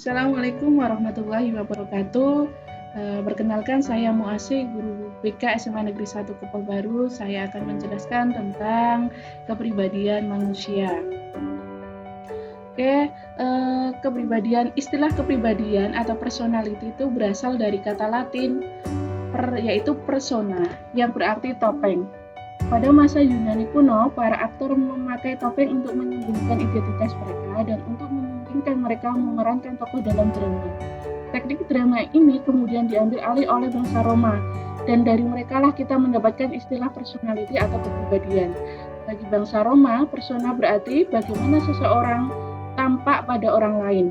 Assalamualaikum warahmatullahi wabarakatuh. Perkenalkan saya Muasih, guru BK SMA Negeri 1 Kepal Baru. Saya akan menjelaskan tentang kepribadian manusia. Istilah kepribadian atau personality itu berasal dari kata Latin yaitu persona, yang berarti topeng. Pada masa Yunani kuno, para aktor memakai topeng untuk menyembunyikan identitas mereka dan untuk memungkinkan mereka memerankan tokoh dalam drama. Teknik drama ini kemudian diambil alih oleh bangsa Roma, dan dari merekalah kita mendapatkan istilah personality atau kepribadian. Bagi bangsa Roma, persona berarti bagaimana seseorang tampak pada orang lain.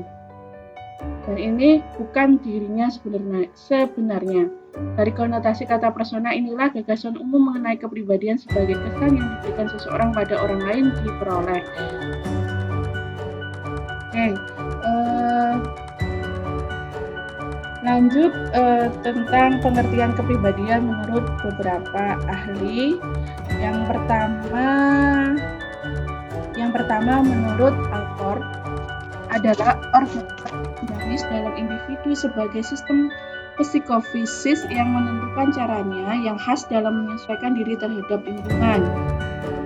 Dan ini bukan dirinya sebenarnya. Dari konotasi kata persona inilah gagasan umum mengenai kepribadian sebagai kesan yang diberikan seseorang pada orang lain diperoleh. Lanjut tentang pengertian kepribadian menurut beberapa ahli. Yang pertama menurut Alford adalah organisasi dalam individu sebagai sistem psikofisis yang menentukan caranya yang khas dalam menyesuaikan diri terhadap lingkungan.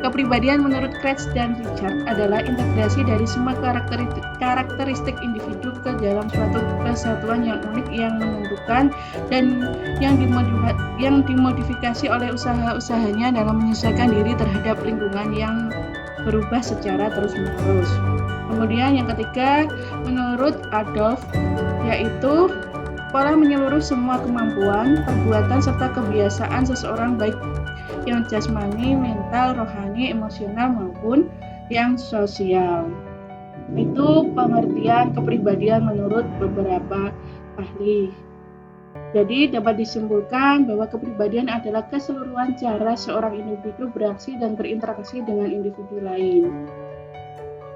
Kepribadian menurut Craig dan Richard adalah integrasi dari semua karakteristik individu ke dalam suatu kesatuan yang unik yang menentukan dan yang dimodifikasi oleh usaha-usahanya dalam menyesuaikan diri terhadap lingkungan yang berubah secara terus-menerus. Kemudian yang ketiga menurut Adolf, yaitu pola menyeluruh semua kemampuan, perbuatan, serta kebiasaan seseorang baik yang jasmani, mental, rohani, emosional maupun yang sosial. Itu pengertian kepribadian menurut beberapa ahli. Jadi dapat disimpulkan bahwa kepribadian adalah keseluruhan cara seorang individu beraksi dan berinteraksi dengan individu lain.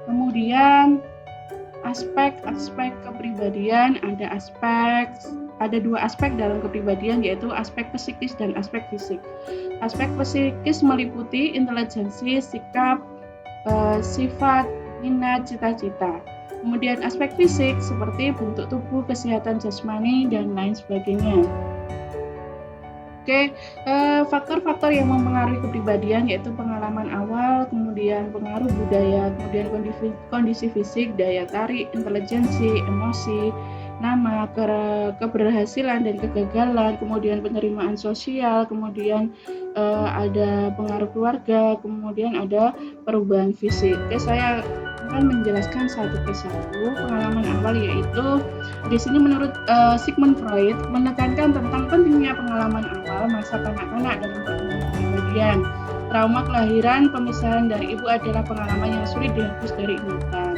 Kemudian aspek-aspek kepribadian ada dua aspek dalam kepribadian, yaitu aspek psikis dan aspek fisik. Aspek psikis meliputi intelijensi, sikap, sifat, minat, cita-cita. Kemudian aspek fisik seperti bentuk tubuh, kesehatan jasmani, dan lain sebagainya. Faktor-faktor yang mempengaruhi kepribadian yaitu pengalaman awal, kemudian pengaruh budaya, kemudian kondisi fisik, daya tarik, intelijensi, emosi, nama, keberhasilan dan kegagalan, kemudian penerimaan sosial, kemudian ada pengaruh keluarga, kemudian ada perubahan fisik. Saya akan menjelaskan satu persatu. Pengalaman awal yaitu di sini menurut Sigmund Freud menekankan tentang pentingnya pengalaman awal masa kanak-kanak dalam perkembangan kepribadian. Trauma kelahiran, pemisahan dari ibu adalah pengalaman yang sulit dihapus dari ingatan.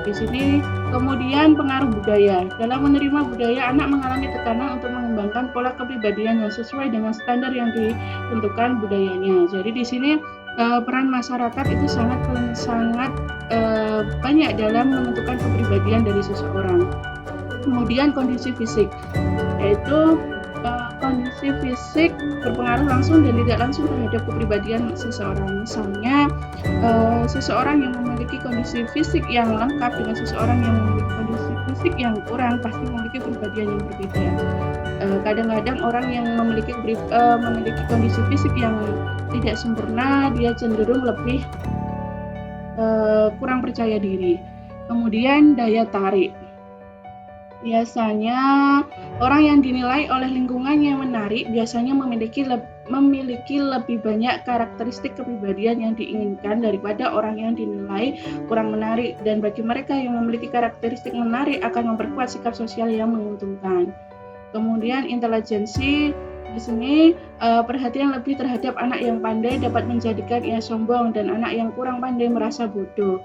Di sini kemudian pengaruh budaya. Dalam menerima budaya, anak mengalami tekanan untuk mengembangkan pola kepribadian yang sesuai dengan standar yang ditentukan budayanya. Jadi di sini peran masyarakat itu sangat banyak dalam menentukan kepribadian dari seseorang. Kemudian kondisi fisik, yaitu kondisi fisik berpengaruh langsung dan tidak langsung terhadap kepribadian seseorang. Misalnya seseorang yang memiliki kondisi fisik yang lengkap dengan seseorang yang memiliki kondisi fisik yang kurang pasti memiliki kepribadian yang berbeda. Kadang-kadang orang yang memiliki kondisi fisik yang tidak sempurna, dia cenderung lebih kurang percaya diri. Kemudian daya tarik. Biasanya orang yang dinilai oleh lingkungannya menarik biasanya memiliki lebih banyak karakteristik kepribadian yang diinginkan daripada orang yang dinilai kurang menarik, dan bagi mereka yang memiliki karakteristik menarik akan memperkuat sikap sosial yang menguntungkan. Kemudian intelijensi. Di sini perhatian lebih terhadap anak yang pandai dapat menjadikan ia sombong dan anak yang kurang pandai merasa bodoh.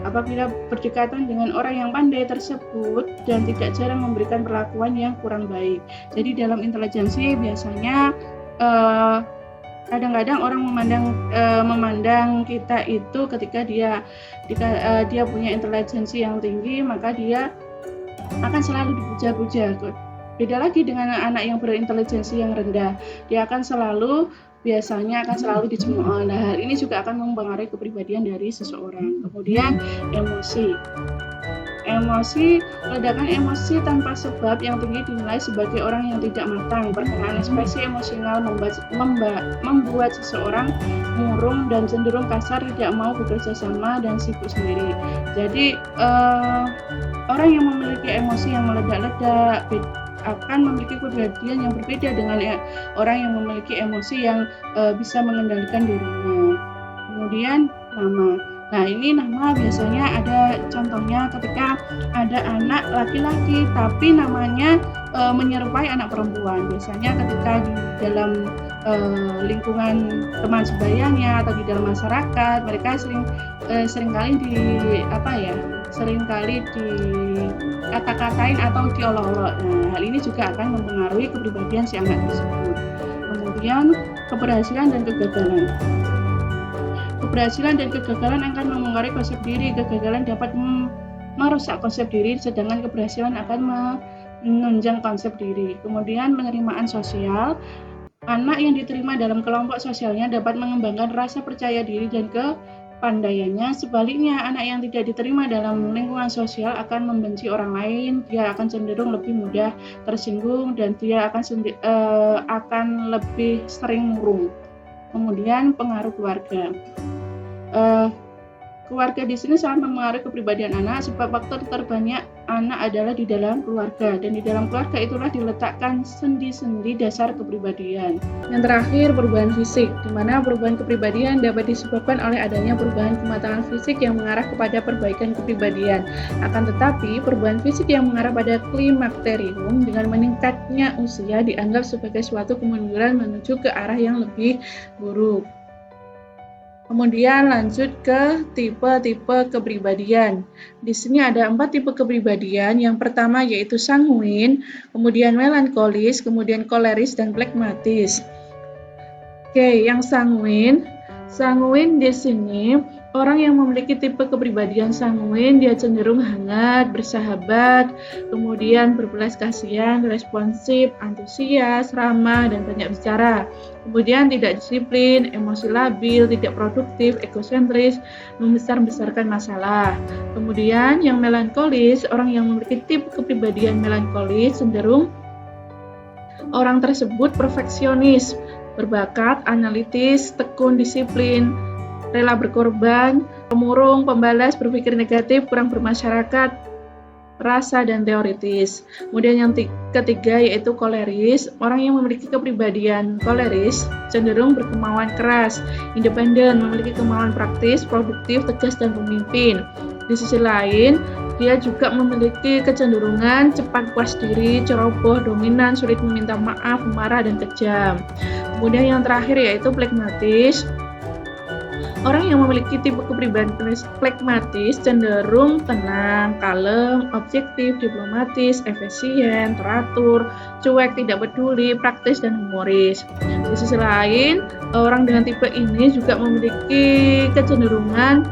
Apabila berdekatan dengan orang yang pandai tersebut dan tidak jarang memberikan perlakuan yang kurang baik. Jadi dalam intelijensi biasanya kadang-kadang orang memandang kita itu ketika dia punya intelijensi yang tinggi, maka dia akan selalu dipuja-puja. Beda lagi dengan anak yang berintelijensi yang rendah, dia biasanya akan selalu dicemooh. Nah, hal ini juga akan mempengaruhi kepribadian dari seseorang. Kemudian emosi. Ledakan emosi tanpa sebab yang tinggi dinilai sebagai orang yang tidak matang. Pertengahan ekspresi emosional membuat seseorang murung dan cenderung kasar, tidak mau bekerja sama dan sibuk sendiri. Jadi orang yang memiliki emosi yang meledak-ledak akan memiliki kepribadian yang berbeda dengan orang yang memiliki emosi yang bisa mengendalikan dirinya. Kemudian nama. Nah, ini nama biasanya ada contohnya ketika ada anak laki-laki tapi namanya menyerupai anak perempuan. Biasanya ketika di dalam lingkungan teman sebayanya atau di dalam masyarakat, mereka seringkali dikata-katain atau diolok-olok. Nah, hal ini juga akan mempengaruhi kepribadian si anak tersebut. Kemudian keberhasilan dan kegagalan. Keberhasilan dan kegagalan akan memengaruhi konsep diri. Kegagalan dapat merusak konsep diri, sedangkan keberhasilan akan menunjang konsep diri. Kemudian penerimaan sosial. Anak yang diterima dalam kelompok sosialnya dapat mengembangkan rasa percaya diri dan kepandaiannya. Sebaliknya, anak yang tidak diterima dalam lingkungan sosial akan membenci orang lain. Dia akan cenderung lebih mudah tersinggung dan dia akan lebih sering murung. Kemudian pengaruh keluarga. Keluarga di sini sangat mempengaruhi kepribadian anak, sebab faktor terbanyak anak adalah di dalam keluarga, dan di dalam keluarga itulah diletakkan sendi-sendi dasar kepribadian. Yang terakhir, perubahan fisik, di mana perubahan kepribadian dapat disebabkan oleh adanya perubahan kematangan fisik yang mengarah kepada perbaikan kepribadian. Akan tetapi, perubahan fisik yang mengarah pada klimakterium dengan meningkatnya usia dianggap sebagai suatu kemunduran menuju ke arah yang lebih buruk. Kemudian lanjut ke tipe-tipe kepribadian. Di sini ada 4 tipe kepribadian. Yang pertama yaitu sanguin, kemudian melankolis, kemudian koleris, dan flegmatis. Oke, yang sanguin. Sanguin di sini orang yang memiliki tipe kepribadian sanguin, dia cenderung hangat, bersahabat, kemudian berbelas kasihan, responsif, antusias, ramah, dan banyak bicara. Kemudian tidak disiplin, emosi labil, tidak produktif, egosentris, membesar-besarkan masalah. Kemudian yang melankolis, orang yang memiliki tipe kepribadian melankolis cenderung orang tersebut perfeksionis, berbakat, analitis, tekun, disiplin, rela berkorban, pemurung, pembalas, berpikir negatif, kurang bermasyarakat, rasa, dan teoritis. Kemudian yang ketiga yaitu koleris. Orang yang memiliki kepribadian koleris cenderung berkemauan keras, independen, memiliki kemauan praktis, produktif, tegas, dan pemimpin. Di sisi lain, dia juga memiliki kecenderungan cepat puas diri, ceroboh, dominan, sulit meminta maaf, marah, dan kejam. Kemudian yang terakhir yaitu flegmatis. Orang yang memiliki tipe kepribadian flegmatis cenderung tenang, kalem, objektif, diplomatis, efisien, teratur, cuek, tidak peduli, praktis, dan humoris. Di sisi lain, orang dengan tipe ini juga memiliki kecenderungan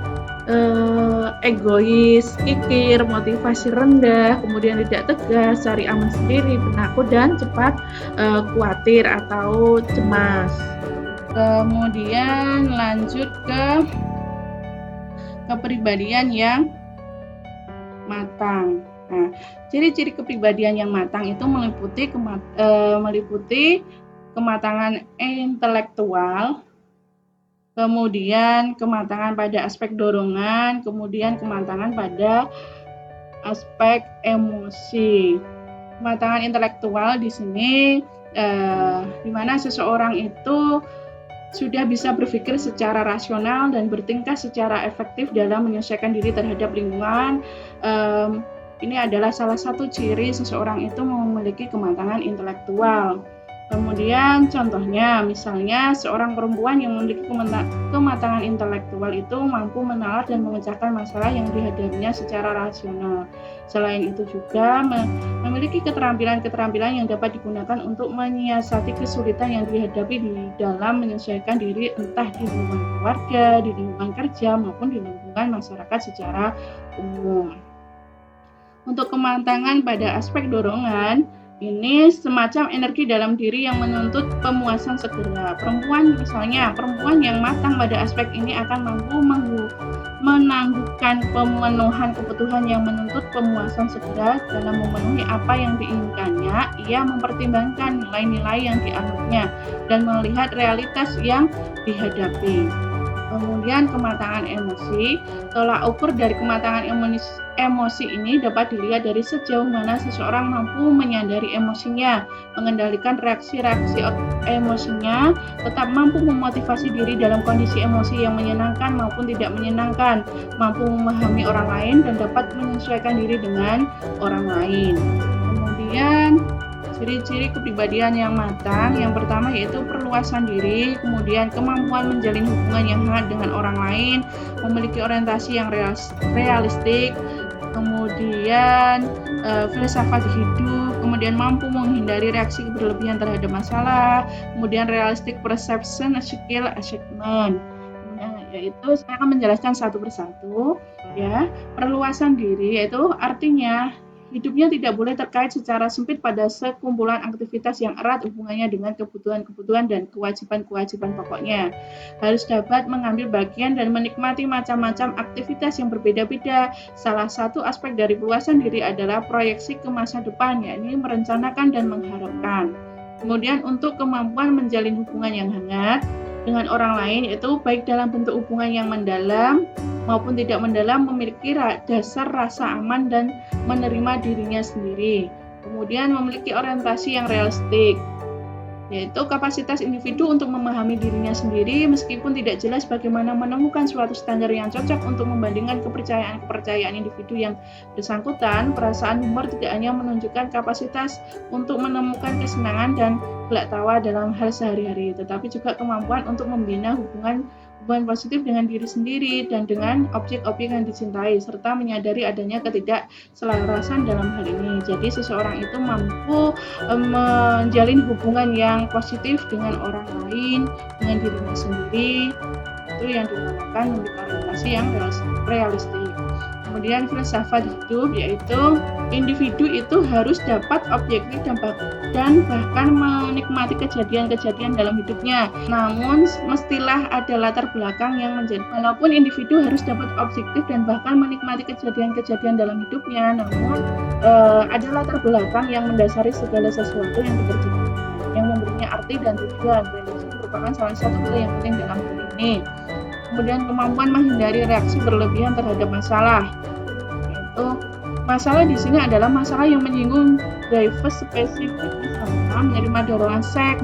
egois, kikir, motivasi rendah, kemudian tidak tegas, cari aman sendiri, penakut, dan cepat khawatir atau cemas. Kemudian lanjut ke kepribadian yang matang. Nah, ciri-ciri kepribadian yang matang itu meliputi kematangan intelektual, kemudian kematangan pada aspek dorongan, kemudian kematangan pada aspek emosi. Kematangan intelektual di sini di mana seseorang itu sudah bisa berpikir secara rasional dan bertingkah secara efektif dalam menyelesaikan diri terhadap lingkungan. Ini adalah salah satu ciri seseorang itu memiliki kematangan intelektual. Kemudian contohnya, misalnya seorang perempuan yang memiliki kematangan intelektual itu mampu menalar dan memecahkan masalah yang dihadapinya secara rasional. Selain itu juga memiliki keterampilan-keterampilan yang dapat digunakan untuk menyiasati kesulitan yang dihadapi di dalam menyelesaikan diri, entah di lingkungan keluarga, di lingkungan kerja, maupun di lingkungan masyarakat secara umum. Untuk kematangan pada aspek dorongan, ini semacam energi dalam diri yang menuntut pemuasan segera. Perempuan yang matang pada aspek ini akan mampu menangguhkan pemenuhan kebutuhan yang menuntut pemuasan segera dalam memenuhi apa yang diinginkannya. Ia mempertimbangkan nilai-nilai yang dianutnya dan melihat realitas yang dihadapi. Kemudian kematangan emosi. Tolak ukur dari kematangan emosi ini dapat dilihat dari sejauh mana seseorang mampu menyadari emosinya, mengendalikan reaksi-reaksi emosinya, tetap mampu memotivasi diri dalam kondisi emosi yang menyenangkan maupun tidak menyenangkan, mampu memahami orang lain dan dapat menyesuaikan diri dengan orang lain. Kemudian ciri-ciri kepribadian yang matang, yang pertama yaitu perluasan diri, kemudian kemampuan menjalin hubungan yang hangat dengan orang lain, memiliki orientasi yang realistik, kemudian filsafat hidup, kemudian mampu menghindari reaksi berlebihan terhadap masalah, kemudian realistic perception, skill achievement. Yaitu saya akan menjelaskan satu persatu ya. Perluasan diri yaitu artinya hidupnya tidak boleh terkait secara sempit pada sekumpulan aktivitas yang erat hubungannya dengan kebutuhan-kebutuhan dan kewajiban-kewajiban pokoknya. Harus dapat mengambil bagian dan menikmati macam-macam aktivitas yang berbeda-beda. Salah satu aspek dari perluasan diri adalah proyeksi ke masa depan, yakni merencanakan dan mengharapkan. Kemudian untuk kemampuan menjalin hubungan yang hangat dengan orang lain, yaitu baik dalam bentuk hubungan yang mendalam maupun tidak mendalam, memiliki dasar rasa aman dan menerima dirinya sendiri. Kemudian memiliki orientasi yang realistik, yaitu kapasitas individu untuk memahami dirinya sendiri meskipun tidak jelas bagaimana menemukan suatu standar yang cocok untuk membandingkan kepercayaan individu yang bersangkutan. Perasaan humor tidak hanya menunjukkan kapasitas untuk menemukan kesenangan dan gelak tawa dalam hal sehari-hari, tetapi juga kemampuan untuk membina hubungan positif dengan diri sendiri dan dengan objek-objek yang dicintai, serta menyadari adanya ketidakselarasan dalam hal ini. Jadi seseorang itu mampu menjalin hubungan yang positif dengan orang lain, dengan dirinya sendiri, itu yang dinamakan memiliki orientasi yang realistik. Kemudian filsafat hidup, yaitu individu itu harus dapat objektif dan bahkan menikmati kejadian-kejadian dalam hidupnya. Namun mestilah ada latar belakang yang menjadi, walaupun individu harus dapat objektif dan bahkan menikmati kejadian-kejadian dalam hidupnya, namun ada latar belakang yang mendasari segala sesuatu yang dikerjakan, yang memberinya arti dan tujuan. Dan itu merupakan salah satu hal yang penting dalam hal ini. Kemudian kemampuan menghindari reaksi berlebihan terhadap masalah. Yaitu masalah di sini adalah masalah yang menyinggung driver spesifik, misalnya menerima dorongan seks,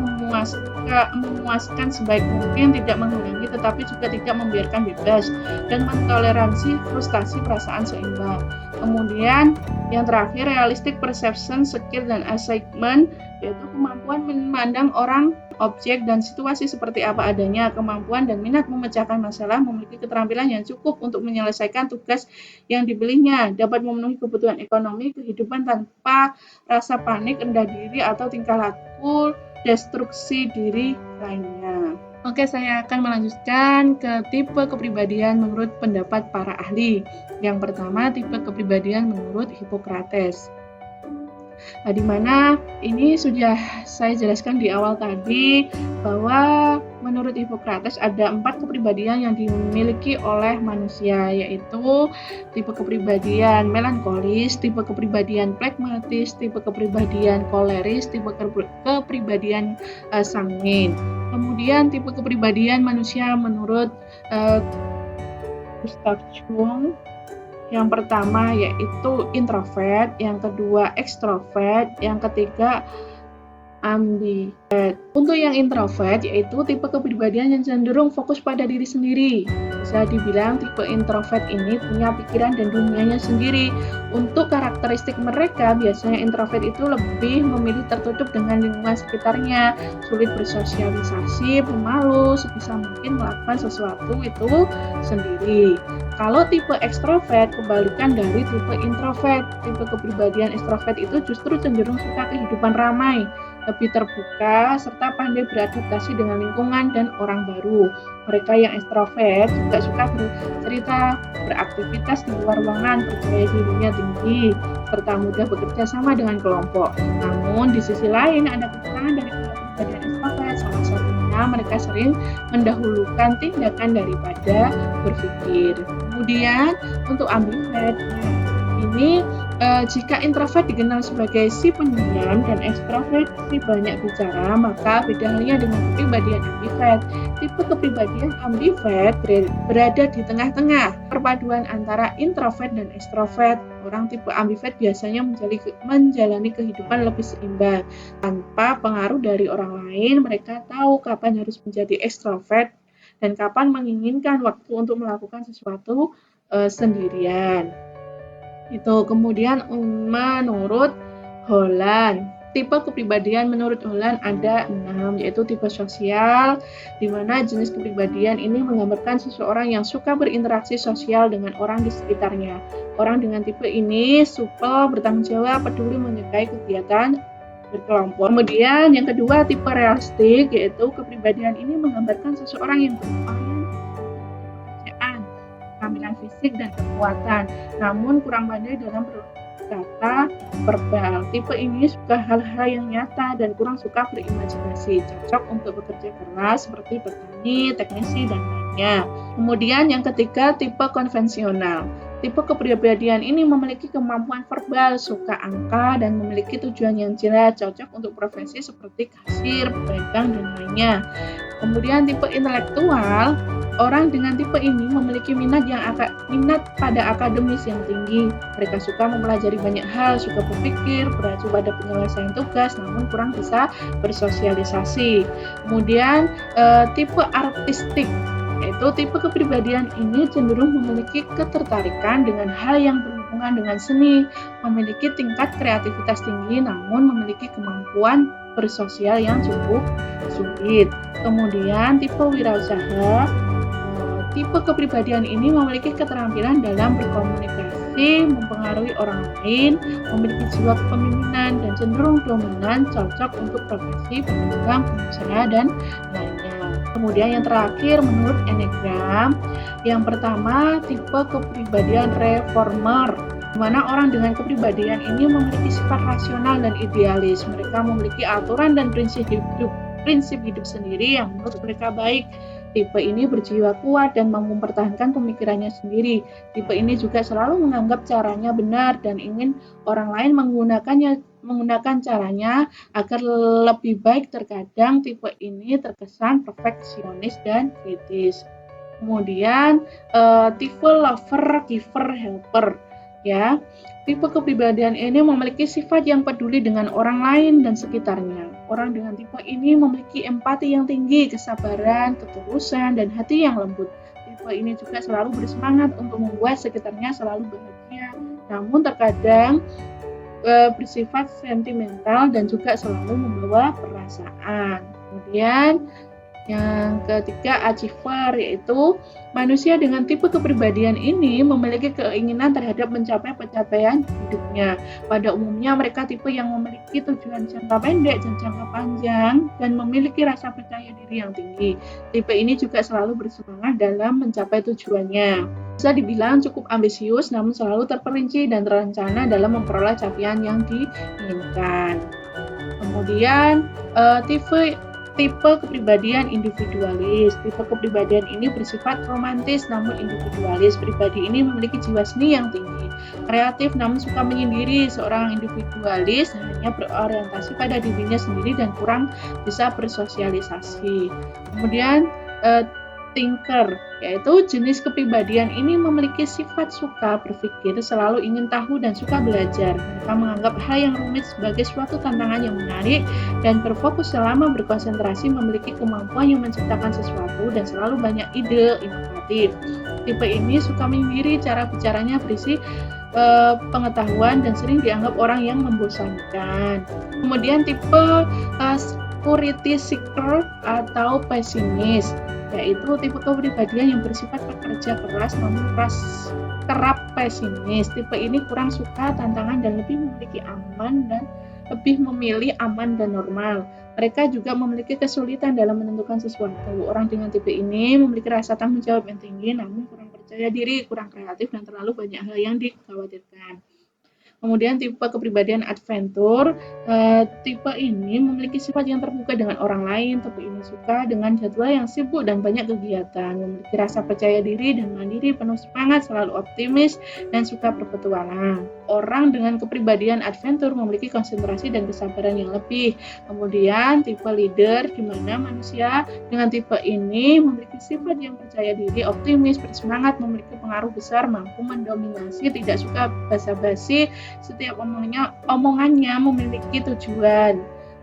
memuaskan sebaik mungkin, tidak menghalangi tetapi juga tidak membiarkan bebas, dan mentoleransi frustasi perasaan seimbang. Kemudian yang terakhir, realistic perception, skill, dan achievement, yaitu kemampuan memandang orang, objek, dan situasi seperti apa adanya, kemampuan dan minat memecahkan masalah, memiliki keterampilan yang cukup untuk menyelesaikan tugas yang dipilihnya, dapat memenuhi kebutuhan ekonomi, kehidupan tanpa rasa panik, rendah diri, atau tingkah laku destruksi diri lainnya. Oke, saya akan melanjutkan ke tipe kepribadian menurut pendapat para ahli. Yang pertama, tipe kepribadian menurut Hippocrates. Nah, di mana ini sudah saya jelaskan di awal tadi bahwa menurut Hippocrates ada 4 kepribadian yang dimiliki oleh manusia, yaitu tipe kepribadian melankolis, tipe kepribadian pragmatis, tipe kepribadian koleris, tipe kepribadian sanguin. Kemudian tipe kepribadian manusia menurut Gustav Jung, yang pertama yaitu introvert, yang kedua ekstrovert, yang ketiga ambivert. Untuk yang introvert yaitu tipe kepribadian yang cenderung fokus pada diri sendiri. Bisa dibilang tipe introvert ini punya pikiran dan dunianya sendiri. Untuk karakteristik mereka, biasanya introvert itu lebih memilih tertutup dengan lingkungan sekitarnya, sulit bersosialisasi, pemalu, sebisa mungkin melakukan sesuatu itu sendiri. Kalau tipe ekstrovert kebalikan dari tipe introvert. Tipe kepribadian ekstrovert itu justru cenderung suka kehidupan ramai, lebih terbuka, serta pandai beradaptasi dengan lingkungan dan orang baru. Mereka yang ekstrovert juga suka bercerita, beraktivitas di luar ruangan, percaya dirinya tinggi, serta mudah bekerja sama dengan kelompok. Namun di sisi lain ada kekurangan dari kepribadian ekstrovert, salah satunya karena mereka sering mendahulukan tindakan daripada berpikir. Kemudian untuk ambivert, ini jika introvert dikenal sebagai si pendiam dan ekstrovert si banyak bicara, maka beda halnya dengan kepribadian ambivert. Tipe kepribadian ambivert berada di tengah-tengah, perpaduan antara introvert dan ekstrovert. Orang tipe ambivert biasanya menjalani kehidupan lebih seimbang. Tanpa pengaruh dari orang lain, mereka tahu kapan harus menjadi ekstrovert dan kapan menginginkan waktu untuk melakukan sesuatu sendirian. Itu kemudian menurut Holland, tipe kepribadian menurut Holland ada 6, yaitu tipe sosial, di mana jenis kepribadian ini menggambarkan seseorang yang suka berinteraksi sosial dengan orang di sekitarnya. Orang dengan tipe ini supel, bertanggung jawab, peduli, menyukai kegiatan berkelompok. Kemudian yang kedua tipe realistik, yaitu kepribadian ini menggambarkan seseorang yang berupaya keterampilan fisik dan kekuatan, namun kurang pandai dalam berkata verbal. Tipe ini suka hal-hal yang nyata dan kurang suka berimajinasi, cocok untuk bekerja keras seperti petani, teknisi, dan lainnya. Kemudian yang ketiga, tipe konvensional. Tipe kepribadian ini memiliki kemampuan verbal, suka angka, dan memiliki tujuan yang jelas, cocok untuk profesi seperti kasir, pedagang, dan lainnya. Kemudian tipe intelektual, orang dengan tipe ini memiliki minat pada akademis yang tinggi. Mereka suka mempelajari banyak hal, suka berpikir, beracu pada penyelesaian tugas, namun kurang bisa bersosialisasi. Kemudian tipe artistik, yaitu tipe kepribadian ini cenderung memiliki ketertarikan dengan hal yang berhubungan dengan seni, memiliki tingkat kreativitas tinggi, namun memiliki kemampuan bersosial yang cukup sulit. Kemudian tipe wirausaha, tipe kepribadian ini memiliki keterampilan dalam berkomunikasi, mempengaruhi orang lain, memiliki jiwa kepemimpinan, dan cenderung dominan, cocok untuk profesi pedagang, pengusaha, dan lainnya. Kemudian yang terakhir menurut Enneagram, yang pertama tipe kepribadian reformer, di mana orang dengan kepribadian ini memiliki sifat rasional dan idealis. Mereka memiliki aturan dan prinsip hidup sendiri yang menurut mereka baik. Tipe ini berjiwa kuat dan mau mempertahankan pemikirannya sendiri. Tipe ini juga selalu menganggap caranya benar dan ingin orang lain menggunakan caranya agar lebih baik. Terkadang tipe ini terkesan perfeksionis dan kritis. Kemudian tipe lover, giver, helper. Ya, tipe kepribadian ini memiliki sifat yang peduli dengan orang lain dan sekitarnya. Orang dengan tipe ini memiliki empati yang tinggi, kesabaran, ketulusan, dan hati yang lembut. Tipe ini juga selalu bersemangat untuk membuat sekitarnya selalu bahagia, namun terkadang bersifat sentimental dan juga selalu membawa perasaan. Kemudian yang ketiga, achiever, yaitu manusia dengan tipe kepribadian ini memiliki keinginan terhadap mencapai pencapaian hidupnya. Pada umumnya mereka tipe yang memiliki tujuan jangka pendek dan jangka panjang dan memiliki rasa percaya diri yang tinggi. Tipe ini juga selalu bersemangat dalam mencapai tujuannya. Bisa dibilang cukup ambisius namun selalu terperinci dan terencana dalam memperoleh capaian yang diinginkan. Kemudian tipe kepribadian individualis. Tipe kepribadian ini bersifat romantis namun individualis. Pribadi ini memiliki jiwa seni yang tinggi, kreatif namun suka menyendiri. Seorang individualis hanya berorientasi pada dirinya sendiri dan kurang bisa bersosialisasi. Kemudian thinker, yaitu jenis kepribadian ini memiliki sifat suka berpikir, selalu ingin tahu dan suka belajar. Mereka menganggap hal yang rumit sebagai suatu tantangan yang menarik dan berfokus selama berkonsentrasi, memiliki kemampuan yang menciptakan sesuatu dan selalu banyak ide inovatif. Tipe ini suka menyendiri, cara bicaranya berisi pengetahuan dan sering dianggap orang yang membosankan. Kemudian tipe security seeker atau pesimis, yaitu tipe kepribadian yang bersifat pekerja keras namun kerap pesimis. Tipe ini kurang suka tantangan dan lebih memilih aman dan normal. Mereka juga memiliki kesulitan dalam menentukan sesuatu. Orang dengan tipe ini memiliki rasa tanggung jawab yang tinggi namun kurang percaya diri, kurang kreatif, dan terlalu banyak hal yang dikhawatirkan. Kemudian tipe kepribadian adventure, tipe ini memiliki sifat yang terbuka dengan orang lain. Tipe ini suka dengan jadwal yang sibuk dan banyak kegiatan, memiliki rasa percaya diri dan mandiri, penuh semangat, selalu optimis, dan suka berpetualang. Orang dengan kepribadian adventure memiliki konsentrasi dan kesabaran yang lebih. Kemudian tipe leader, di mana manusia dengan tipe ini memiliki sifat yang percaya diri, optimis, bersemangat, memiliki pengaruh besar, mampu mendominasi, tidak suka basa-basi, setiap omongannya memiliki tujuan.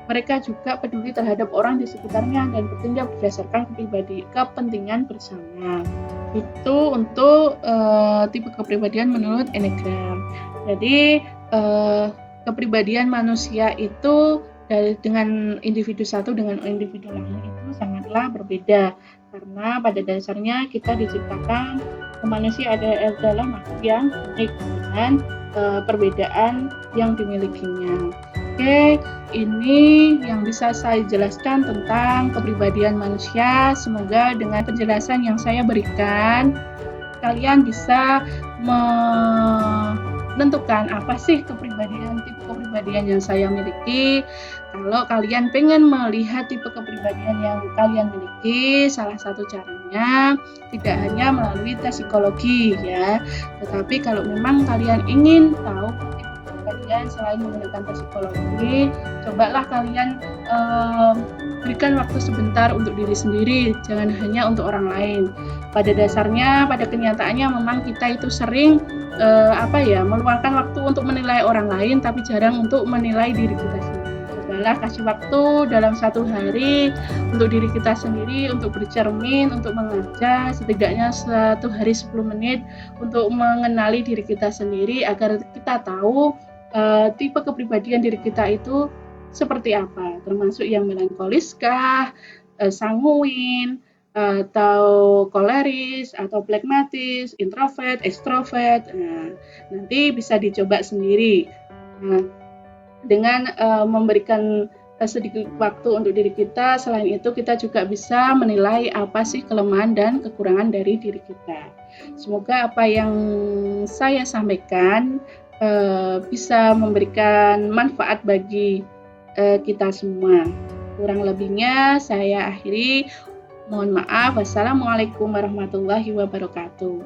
Mereka juga peduli terhadap orang di sekitarnya dan bertindak berdasarkan kepentingan bersama. Itu untuk tipe kepribadian menurut Enneagram. Jadi kepribadian manusia itu dengan individu satu dengan individu lain itu sangatlah berbeda, karena pada dasarnya kita diciptakan manusia adalah makhluk yang unik dengan perbedaan yang dimilikinya. Oke, ini yang bisa saya jelaskan tentang kepribadian manusia. Semoga dengan penjelasan yang saya berikan, kalian bisa menentukan apa sih tipe kepribadian yang saya miliki. Kalau kalian pengen melihat tipe kepribadian yang kalian miliki, salah satu caranya tidak hanya melalui tes psikologi ya, tetapi kalau memang kalian ingin tahu kepribadian selain menggunakan tes psikologi, cobalah kalian berikan waktu sebentar untuk diri sendiri, jangan hanya untuk orang lain. Pada dasarnya, pada kenyataannya memang kita itu sering meluangkan waktu untuk menilai orang lain, tapi jarang untuk menilai diri kita sendiri. Cobalah kasih waktu dalam satu hari untuk diri kita sendiri, untuk bercermin, untuk mengaca, setidaknya 1 hari 10 menit untuk mengenali diri kita sendiri agar kita tahu tipe kepribadian diri kita itu seperti apa, termasuk yang melankolis-kah, sanguin, atau koleris, atau phlegmatis, introvert, ekstrovert. Nah, nanti bisa dicoba sendiri. Nah, dengan memberikan sedikit waktu untuk diri kita, selain itu kita juga bisa menilai apa sih kelemahan dan kekurangan dari diri kita. Semoga apa yang saya sampaikan bisa memberikan manfaat bagi kita semua. Kurang lebihnya saya akhiri. Mohon maaf. Wassalamualaikum warahmatullahi wabarakatuh.